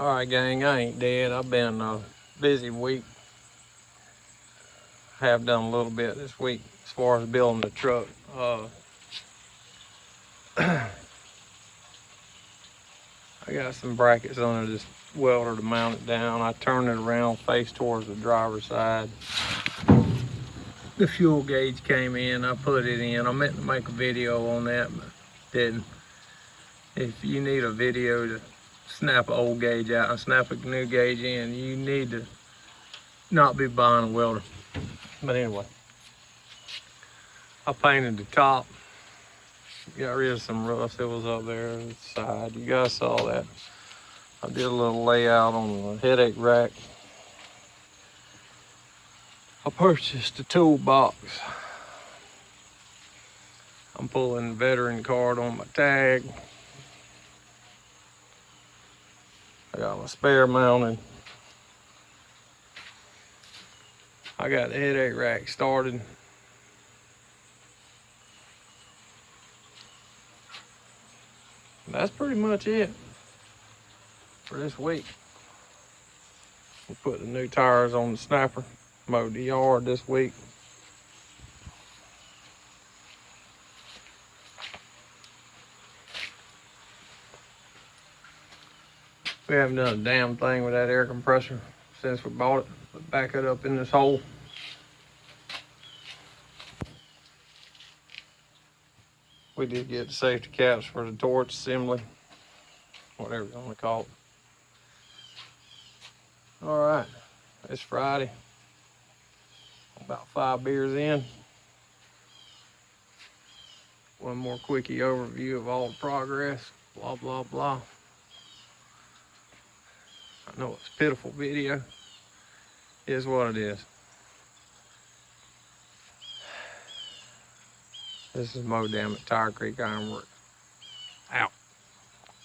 All right, gang, I ain't dead. I've been a busy week. Have done a little bit this week as far as building the truck. I got some brackets under this welder to mount it down. I turned it around, face towards the driver's side. The fuel gauge came in, I put it in. I meant to make a video on that, but didn't. If you need a video to snap an old gauge out and snap a new gauge in, you need to not be buying a welder. But anyway, I painted the top, got rid of some rust that was up there on the side. You guys saw that. I did a little layout on the headache rack. I purchased a toolbox. I'm pulling the veteran card on my tag. I got my spare mounted. I got the headache rack started. That's pretty much it for this week. We put the new tires on the snapper, mowed the yard this week. We haven't done a damn thing with that air compressor since we bought it. But back it up in this hole. We did get the safety caps for the torch assembly, whatever you want to call it. All right, it's Friday. About 5 beers in. One more quickie overview of all the progress. Blah, blah, blah. I know it's a pitiful video. It is what it is. This is Mo Damn at Tire Creek Ironworks.